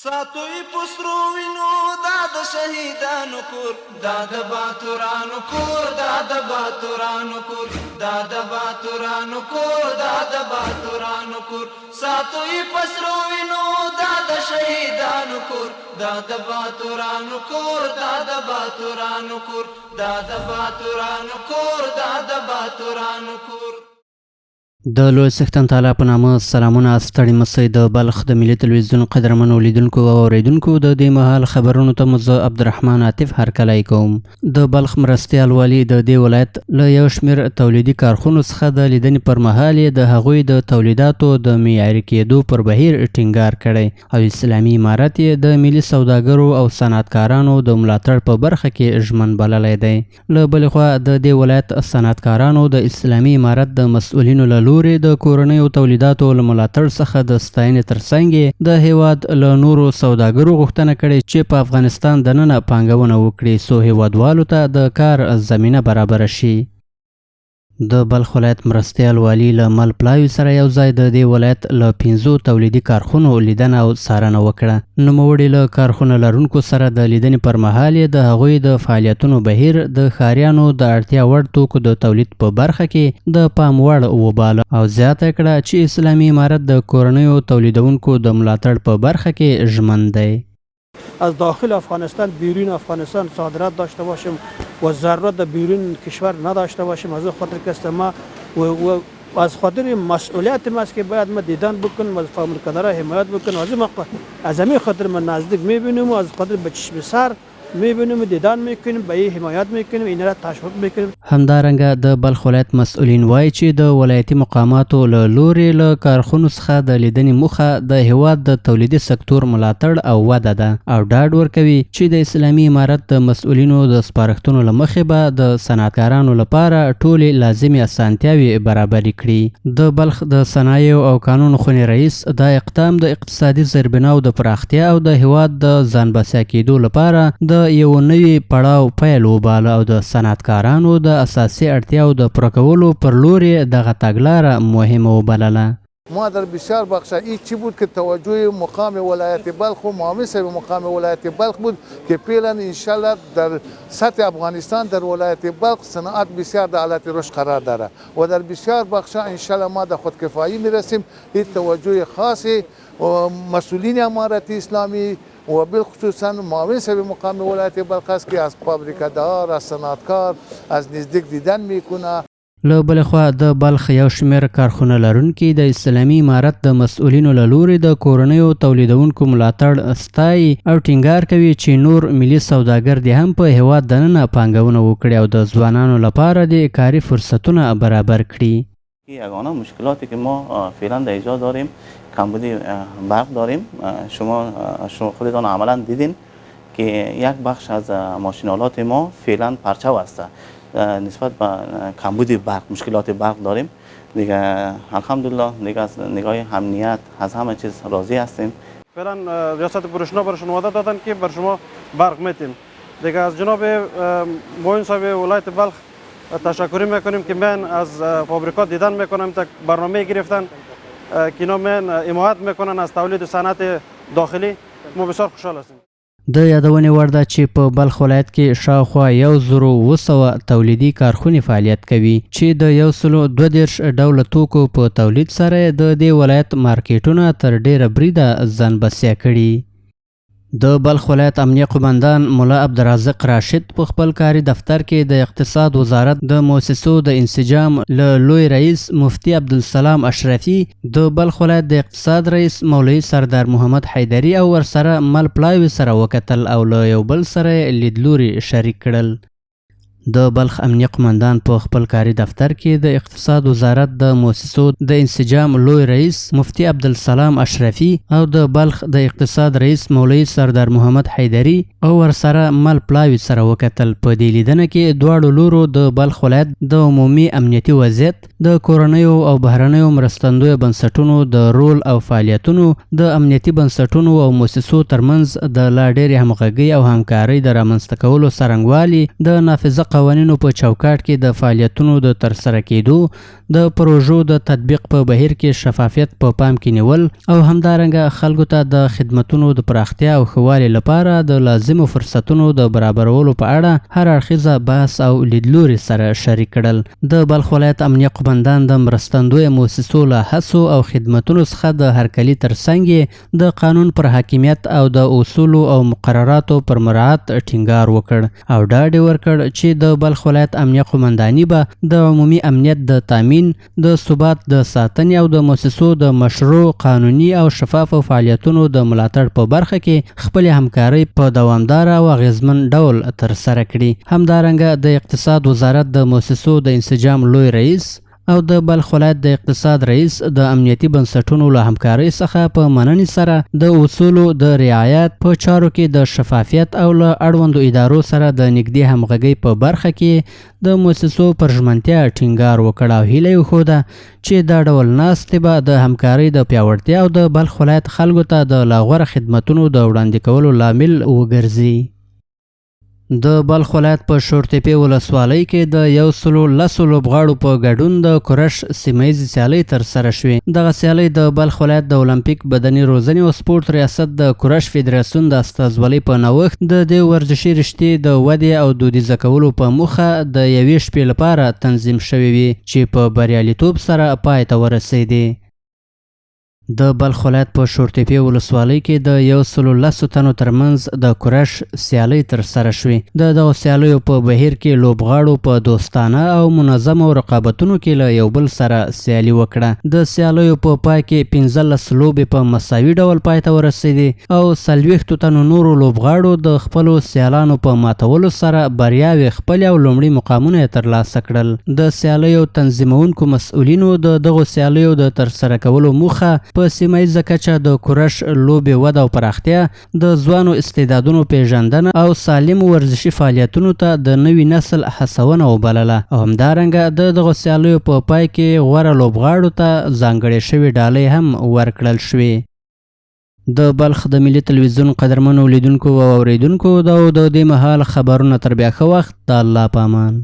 ساتوی پسرو وینو دا د شهیدانو کور دا د باتورانو کور دا د باتورانو کور دا د باتورانو کور دا د باتورانو کور ساتوی پسرو وینو دا د شهیدانو کور دا د باتورانو کور دا د باتورانو کور دا د باتورانو کور دا د باتورانو کور د لوی څښتن تعالی په نامه سلامونه ستړي مسئ د بلخ د ملي تلویزیون قدرمنو لیدونکو او اوریدونکو د دې مهال خبرونو ته زه عبدالرحمن عاطف هرکلی کوم. د بلخ مرستیال والي د دې ولایت له یو شمېر تولیدي کارخونو څخه د لیدنې پر مهال یې د هغوی د تولیداتو د معیاري کېدو پر بهیر ټینګار کړی او اسلامي امارت یې د ملي سوداګرو او صنعتکارانو د ملاتړ په برخه کې ژمن بللی دی. له بلې خوا د دې ولایت صنعتکارانو د اسلامي امارت د مسؤلینو له لوري د کورنیو تولیداتو له ملاتړ څخه د ستاینې ترڅنګ د هیواد له نورو سوداګرو غوښتنه کړې چې په افغانستان دننه پانګونه وکړي څو هیوادوالو ته د کار زمینه برابره شي. د بلخ ولایت مرستیال والي له مل پلاوي سره یو ځای د دې ولایت له 5 تولیدي کارخونو لیدنه او څارنه وکړه. نوموړي له کارخونه لرونکو سره د لیدنې پر مهال یې د هغوی د فعالیتونو بهیر د ښاریانو د اړتیا وړ توکو د تولید په برخه کې د پام وړ وباله او زیاته کړه چې اسلامي امارت د کورنیو تولیدونکو د ملاتړ په برخه کې ژمن دی. از داخل افغانستان بیرون افغانستان صادرات داشته باشیم و ضرورت بیرون کشور نداشته باشیم. از خاطر که ما و از خاطر مسئولیت ما است که باید ما دیدن بکنیم از فامیلکادرها حمایت بکنیم. از همین خاطر ما نزدیک میبینیم و از خاطر به چشم سر میبینیم دیدن میکنیم به این حمایت میکنیم این را تشویق میکنیم. همدارنګه د بلخ ولایت مسؤلین وایي چې د ولایتي مقاماتو له لوري له کارخونو څخه د لیدنې موخه د هیواد د تولیدي سکتور ملاتړ او وده ده او ډاډ ورکوي چې د اسلامي امارت د مسؤلینو د سپارښتنو له مخې به د صنعتکارانو لپاره ټولې لازمي اسانتیاوې برابرې کړي. د بلخ د صنایعو او قانون خونې رئیس دا اقدام د اقتصادي زیربناو د پراختیا او د هیواد د ځان بسیا کېدو لپاره د یو نوی پړاو پیل وباله او د صنعتکارانو د اساسي اړتیاو د پوره کولو پر لور یې دغه تګلاره مهمه وبلله. ما در بسیار بخش این چی بود که توجه مقام ولایت بلخ و معاون صاحب مقام ولایت بلخ بود که فعلا انشالله در سطح افغانستان در ولایت بلخ صنعت بسیار در حالت رشد قرار داره و در بسیار بخش انشالله ما در خودکفایی میرسیم. این توجه خاصی و مسئولین امارت اسلامی و بالخصوصا معاون صاحب مقام ولایت بلخ است که از فابریکه‌دار از صنعتکار از نزدیک دیدن میکنه. له بلې خوا د بلخ یو شمېر کارخونه لرونکي د اسلامي امارت د مسؤلینو له لوري د کورنیو تولیدونکو ملاتړ ستایي او ټینګار کوي چې نور ملي سوداګر دې هم په هیواد دننه پانګونه وکړي او د ځوانانو لپاره د کاري فرصتونه برابر کړي. یگانه مشکلاتی که ما فعلا در ایجاد داریم کمبودی برق داریم. شما خودتان عملا دیدین که یک بخش از ماشینالات ما فعلا پرچاو است. نسبت به کمبود برق مشکلات برق داریم دیگه. الحمدلله دیگه از نگاه امنیت از همه چیز راضی هستیم. فعلا ریاست پروشنا برشون وعده دادن که بر شما برق میتیم دیگه. از جناب معاون صاحب ولایت بلخ تشکر میکنیم که من از فابریکات دیدن میکنم تا برنامه گرفتن که اینا من حمایت میکنن از تولید صنعت داخلی. ما بسیار خوشحال هستیم. د یادونې وړ ده چې په بلخ ولایت کې شاوخوا 1200 تولیدي کارخونې فعالیت کوي چې د 122 ډوله توکو په تولید سره د دې ولایت مارکیټونه تر ډیره بریده ځان بسیا کړي. د بلخ ولایت امنیه قومندان ملا عبدالرازق راشد په خپل کاري دفتر کې د اقتصاد وزارت د مؤسسو د انسجام له لوی رئیس مفتی عبدالسلام اشرفي د بلخ ولایت د اقتصاد رئیس مولوي سردار محمد حیدري او ورسره مل پلاوي سره وکتل او له یو بل سره لیدلوري شریک کړل. د بلخ امنیه قومندان په خپل کاري دفتر کې د اقتصاد وزارت د مؤسسو د انسجام لوی رئیس مفتی عبدالسلام اشرفي او د بلخ د اقتصاد رئیس مولوي سردار محمد حیدري او ورسره مل پلاوي سره وکتل. په دې لیدنه کې دواړو لورو د بلخ ولایت د عمومي امنیتي وضعیت د کورنیو او بهرنیو مرستندویه بنسټونو د رول او فعالیتونو د امنیتي بنسټونو او مؤسسو ترمنځ د لا ډېرې همغږۍ او همکارۍ د رامنځته کولو څرنګوالي د نافذه قوانینو په چوکاټ کې د فعالیتونو د ترسره کېدو، د پروژو د تطبیق په بهیر کې شفافیت په پام کې نیول او همدارنګه خلکو ته د خدمتونو د پراختیا او ښه والي لپاره د لازمو فرصتونو د برابرولو په اړه هر اړخیزه بحث او لیدلوري سره شریک کړل. د بلخ ولایت امنیه قومندان د مرستندویه مؤسسو له هڅو او خدمتونو څخه د هرکلي ترڅنګ د قانون پر حاکمیت او د اصولو او مقرراتو پر مراعات ټینګار وکړ او ډاډ ورکړ چې د بلخ ولایت امنیه قومنداني به د عمومي امنیت د تامین، د ثبات د ساتنې او د مؤسسو د مشروع قانوني او شفافو فعالیتونو د ملاتړ په برخه کې خپل همکاري په دوامدار او اغیزمن ډول ترسره کړي. همدارنګه د اقتصاد وزارت د مؤسسو د انسجام لوی رئیس او د بلخ ولایت د اقتصاد رئیس د امنیتي بنسټونو له همکارۍ څخه په مننې سره د اصولو د رعایت په چارو کې د شفافیت او له اړوندو ادارو سره د نږدې همغږۍ په برخه کې د مؤسسو پر ژمنتیا ټینګار وکړ او هیله یې وښوده چې دا ډول ناستې به د همکارۍ د پیاوړتیا او د بلخ ولایت خلکو ته د لا غوره خدمتونو د وړاندې کولو لامل وګرځي. د بلخ ولایت په شورتپې ولسوالۍ کې د 110 لوبغاړو په ګډون د کورش سیمهیزې سیالۍ ترسره شوې. دغه سیالۍ د بلخ ولایت د اولمپیک بدني روزنې او سپورت ریاست د کورش فدراسیون د استازولۍ په نوښت د دې ورزشي رشتې د ودې او دودیزه کولو په موخه د یوې شپې لپاره تنظیم شوې وي چې په بریالیتوب سره پای ته ورسېدې. د بلخ ولایت په شورتپې ولسوالۍ کې د 110 تنو ترمنځ د کورش سیالۍ ترسره شوې. د دغو سیالیو په بهیر کې لوبغاړو په دوستانه او منظمو رقابتونو کې له یو بل سره سیالي وکړه. د سیالیو په پای کې 15 لوبې په مساوي ډول پای ته ورسېدې او 40 تنو نورو لوبغاړو د خپلو سیالانو په ماتولو سره بریاوې خپل او لومړي مقامونه ترلاسه کړل. د سیالیو تنظیمونکو مسؤلینو د دغو سیالیو د ترسره کولو موخه په سیمهیزه کچه د کورش لوبې وده او پراختیا، د ځوانو استعدادونو پیژندنه او سالمو ورزشي فعالیتونو ته د نوي نسل هڅونه وبلله او همدارنګه د دغو سیالیو په پای کې غوره لوبغاړو ته ځانګړې شوې ډالۍ هم ورکړل شوې. د بلخ د ملي تلویزیون قدرمنو لیدونکو او اوریدونکو دا د دې مهال خبرونه تر بیا ښه وخت. د الله په امان.